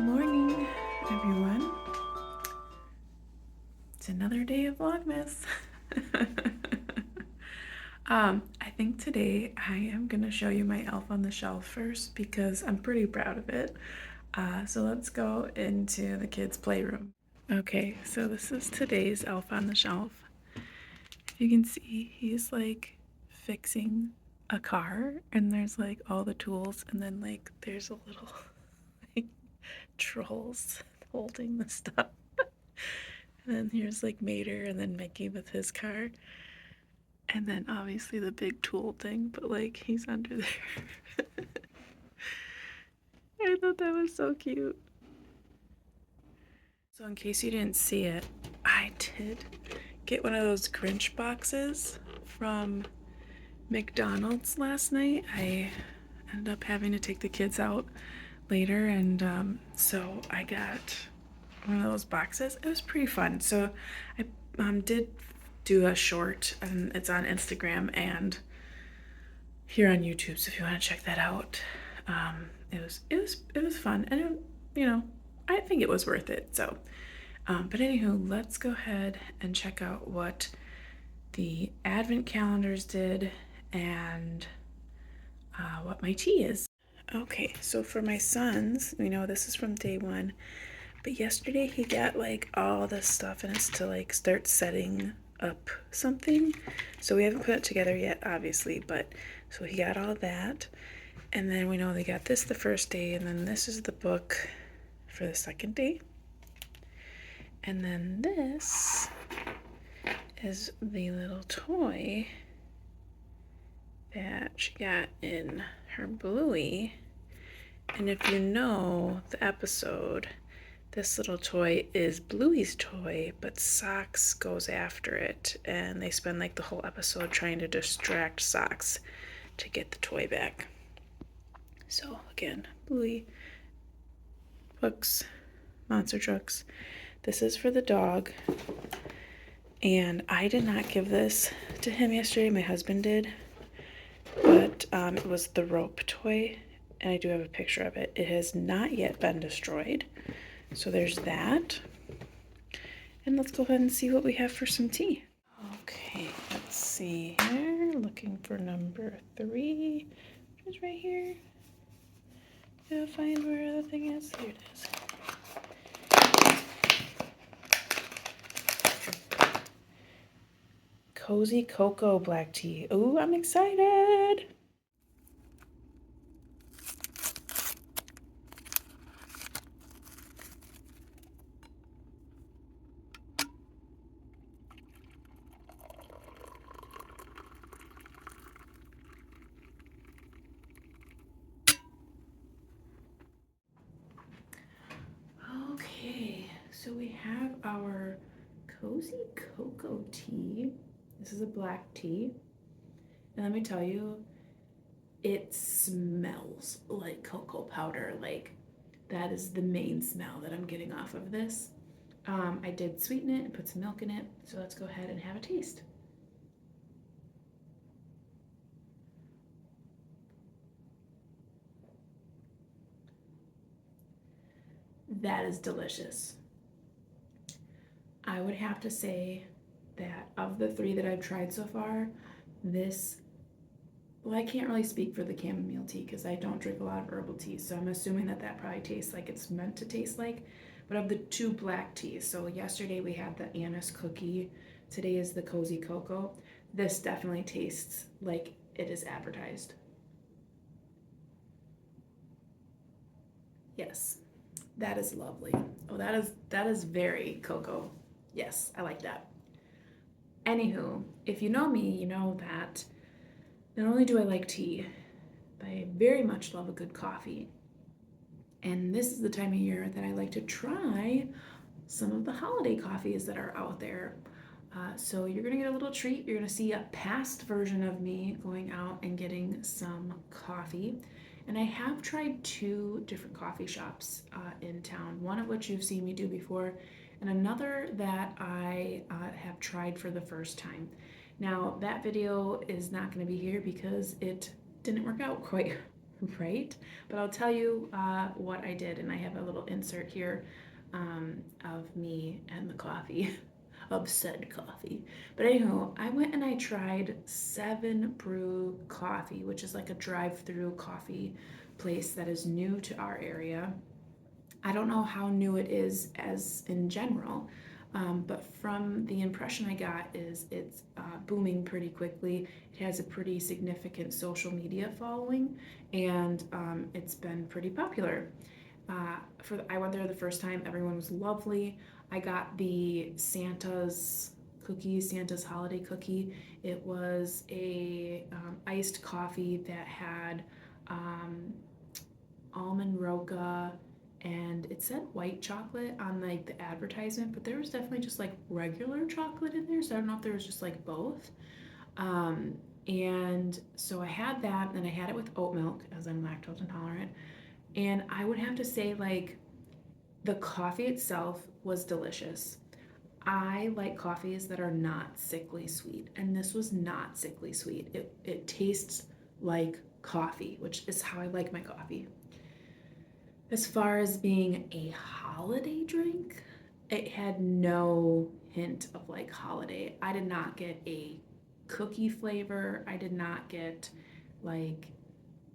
Good morning, everyone. It's another day of Vlogmas. I think today I am gonna show you my elf on the shelf first because I'm pretty proud of it. So let's go into the kids' playroom. Okay, so this is today's elf on the shelf. If you can see, he's like fixing a car, and there's like all the tools, and then like there's a little like trolls holding the stuff. And then here's like Mater and then Mickey with his car. And then obviously the big tool thing, but like he's under there. I thought that was so cute. So in case you didn't see it, I did get one of those Grinch boxes from McDonald's last night. I ended up having to take the kids out later, and so I got one of those boxes. It was pretty fun. So I did do a short, and it's on Instagram and here on YouTube. So if you want to check that out, it was fun, and I think it was worth it. So, but anywho, let's go ahead and check out what the advent calendars did and what my tea is. Okay, so for my sons, this is from day one. But yesterday he got like all this stuff and it's to like start setting up something. So we haven't put it together yet, obviously, but so he got all that. And then we know they got this the first day, and then this is the book for the second day. And then this is the little toy that she got in her Bluey. And if you know the episode, this little toy is Bluey's toy, but Socks goes after it, and they spend like the whole episode trying to distract Socks to get the toy back. So again, Bluey, books, monster trucks. This is for the dog, and I did not give this to him yesterday. My husband did, but it was the rope toy, and I do have a picture of it. It has not yet been destroyed. So there's that. And let's go ahead and see what we have for some tea. Okay, let's see here. Looking for number 3, which is right here. Gotta find where the thing is. Here it is. Cozy Cocoa Black Tea. Ooh, I'm excited. Okay, so we have our Cozy Cocoa Tea. This is a black tea. And let me tell you, it smells like cocoa powder. Like, that is the main smell that I'm getting off of this. I did sweeten it and put some milk in it. So let's go ahead and have a taste. That is delicious. I would have to say that of the 3 that I've tried so far, well, I can't really speak for the chamomile tea because I don't drink a lot of herbal tea, so I'm assuming that probably tastes like it's meant to taste like. But of the 2 black teas, so yesterday we had the anise cookie, today is the cozy cocoa. This definitely tastes like it is advertised. Yes, that is lovely. Oh, that is very cocoa. Yes, I like that. Anywho, if you know me, you know that not only do I like tea, but I very much love a good coffee. And this is the time of year that I like to try some of the holiday coffees that are out there. So you're gonna get a little treat. You're gonna see a past version of me going out and getting some coffee. And I have tried 2 different coffee shops in town, one of which you've seen me do before, and another that I have tried for the first time. Now, that video is not going to be here because it didn't work out quite right? But I'll tell you what I did, and I have a little insert here of me and the coffee, of said coffee. But anyhow, I went and I tried 7 Brew Coffee, which is like a drive-through coffee place that is new to our area. I don't know how new it is as in general, but from the impression I got is it's booming pretty quickly. It has a pretty significant social media following, and it's been pretty popular. I went there the first time. Everyone was lovely. I got the Santa's cookies, Santa's holiday cookie. It was a iced coffee that had um, almond roca, and it said white chocolate on like the advertisement, but there was definitely just like regular chocolate in there, so I don't know if there was just like both. And so I had that, and I had it with oat milk as I'm lactose intolerant, and I would have to say, like, the coffee itself was delicious. I like coffees that are not sickly sweet, and this was not sickly sweet. It tastes like coffee, which is how I like my coffee. As far as being a holiday drink, it had no hint of like holiday. I did not get a cookie flavor. I did not get like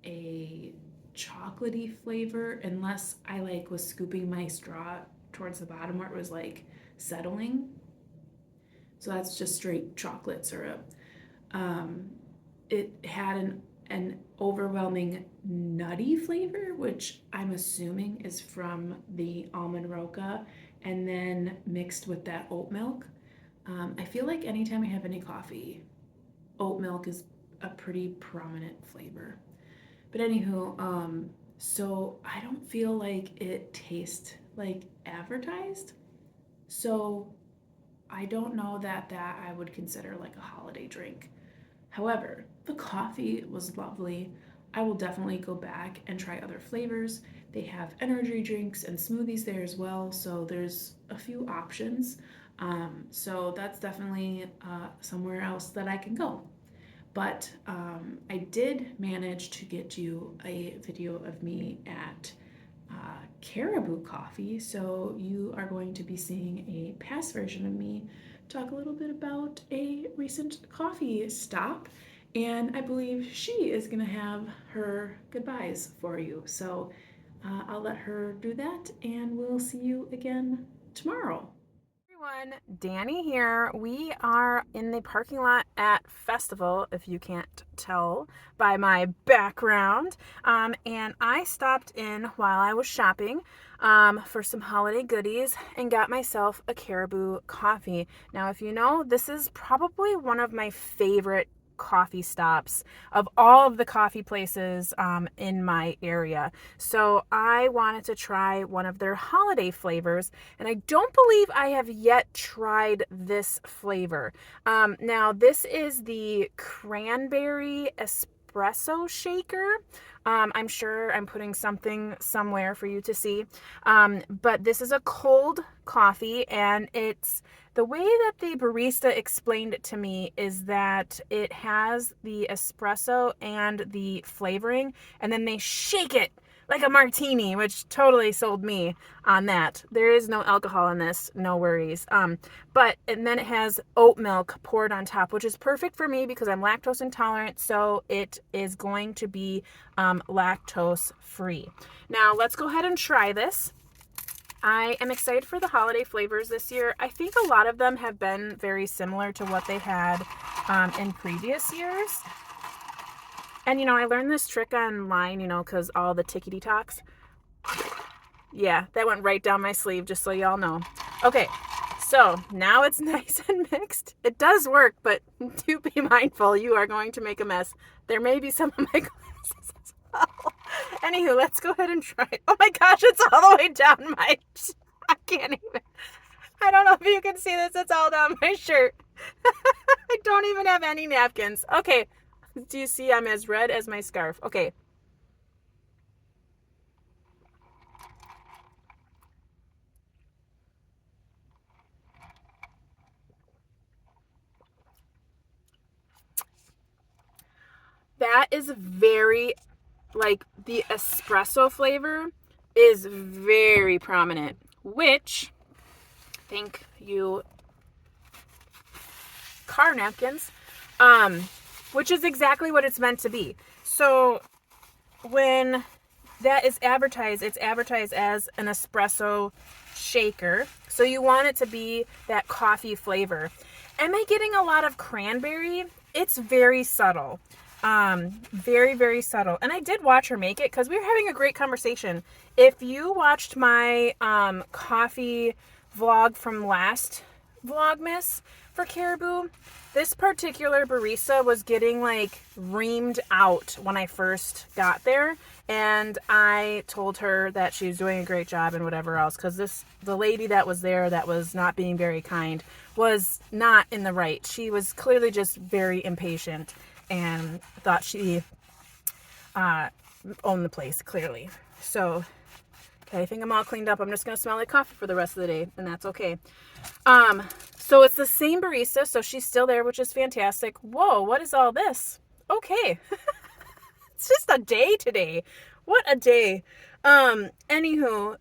a chocolatey flavor unless I like was scooping my straw towards the bottom where it was like settling. So that's just straight chocolate syrup. Um, it had an overwhelming nutty flavor, which I'm assuming is from the almond roca, and then mixed with that oat milk. I feel like anytime I have any coffee, oat milk is a pretty prominent flavor. But anywho, so I don't feel like it tastes like advertised. So I don't know that I would consider like a holiday drink. However, the coffee was lovely. I will definitely go back and try other flavors. They have energy drinks and smoothies there as well, so there's a few options. So that's definitely somewhere else that I can go. But I did manage to get you a video of me at Caribou Coffee, so you are going to be seeing a past version of me talk a little bit about a recent coffee stop, and I believe she is going to have her goodbyes for you. So I'll let her do that, and we'll see you again tomorrow. Everyone, Dani here. We are in the parking lot at Festival, if you can't tell by my background. And I stopped in while I was shopping for some holiday goodies and got myself a Caribou coffee. Now, if you know, this is probably one of my favorite coffee stops of all of the coffee places in my area. So I wanted to try one of their holiday flavors, and I don't believe I have yet tried this flavor. Now, this is the cranberry espresso shaker. I'm sure I'm putting something somewhere for you to see. But this is a cold coffee, and it's the way that the barista explained it to me is that it has the espresso and the flavoring, and then they shake it like a martini, which totally sold me on that. There is no alcohol in this, no worries. And then it has oat milk poured on top, which is perfect for me because I'm lactose intolerant, so it is going to be lactose free. Now let's go ahead and try this. I am excited for the holiday flavors this year. I think a lot of them have been very similar to what they had in previous years. And, I learned this trick online, because all the tickety talks. Yeah, that went right down my sleeve, just so y'all know. Okay, so now it's nice and mixed. It does work, but do be mindful. You are going to make a mess. There may be some of my glasses as well. Anywho, let's go ahead and try it. Oh my gosh, it's all the way down my... I can't even... I don't know if you can see this. It's all down my shirt. I don't even have any napkins. Okay. Do you see I'm as red as my scarf? Okay. That is very like the espresso flavor is very prominent, which, thank you, car napkins, which is exactly what it's meant to be. So when that is advertised, it's advertised as an espresso shaker. So you want it to be that coffee flavor. Am I getting a lot of cranberry? It's very subtle. Very, very subtle. And I did watch her make it because we were having a great conversation. If you watched my coffee vlog from last Vlogmas for Caribou, this particular barista was getting like reamed out when I first got there, and I told her that she was doing a great job and whatever else, because the lady that was there that was not being very kind was not in the right. She was clearly just very impatient and thought she owned the place, clearly. So okay, I think I'm all cleaned up. I'm just gonna smell like coffee for the rest of the day, and that's okay. So it's the same barista, so she's still there, which is fantastic. Whoa, what is all this? Okay. It's just a day today. What a day. Anywho,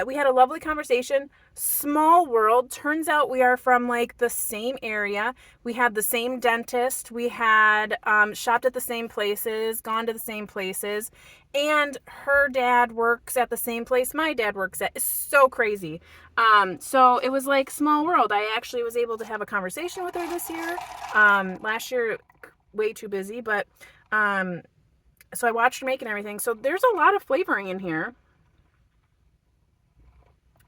we had a lovely conversation. Small world. Turns out we are from like the same area. We had the same dentist. We had shopped at the same places, gone to the same places, and her dad works at the same place my dad works at. It's so crazy. So it was like small world. I actually was able to have a conversation with her this year. Last year, way too busy, but so I watched her make and everything. So there's a lot of flavoring in here.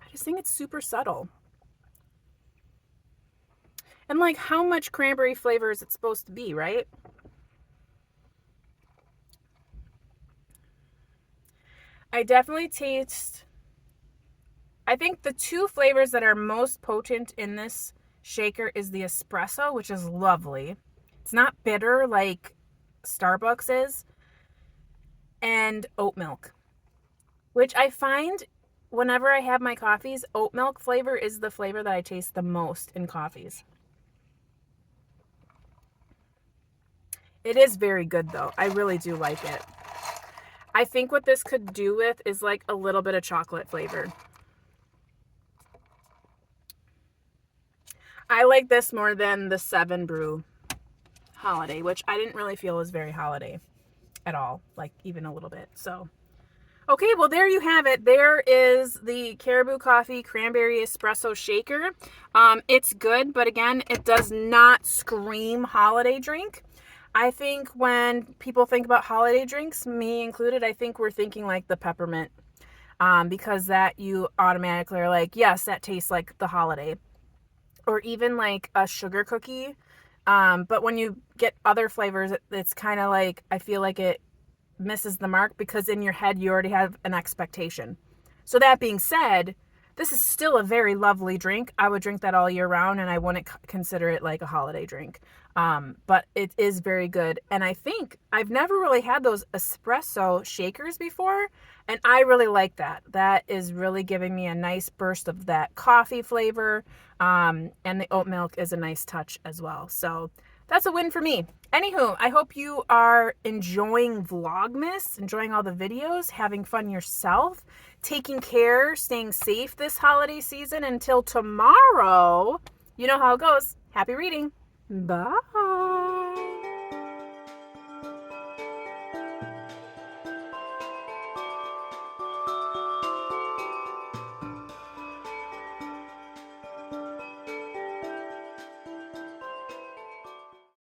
I just think it's super subtle. And like, how much cranberry flavor is it supposed to be, right? I definitely taste, I think the two flavors that are most potent in this shaker is the espresso, which is lovely. It's not bitter like Starbucks is, and oat milk, which I find whenever I have my coffees, oat milk flavor is the flavor that I taste the most in coffees. It is very good though. I really do like it. I think what this could do with is like a little bit of chocolate flavor. I like this more than the 7 Brew holiday, which I didn't really feel was very holiday at all, like even a little bit. So, okay, well, there you have it. There is the Caribou Coffee Cranberry Espresso Shaker. It's good, but again, it does not scream holiday drink. I think when people think about holiday drinks, me included, I think we're thinking like the peppermint, because that you automatically are like, yes, that tastes like the holiday. Or even like a sugar cookie. But when you get other flavors, it's kind of like, I feel like it misses the mark because in your head you already have an expectation. So that being said, this is still a very lovely drink. I would drink that all year round, and I wouldn't consider it like a holiday drink. But it is very good. And I think I've never really had those espresso shakers before, and I really like that. That is really giving me a nice burst of that coffee flavor. And the oat milk is a nice touch as well. So that's a win for me. Anywho, I hope you are enjoying Vlogmas, enjoying all the videos, having fun yourself, taking care, staying safe this holiday season. Until tomorrow, you know how it goes. Happy reading. Bye.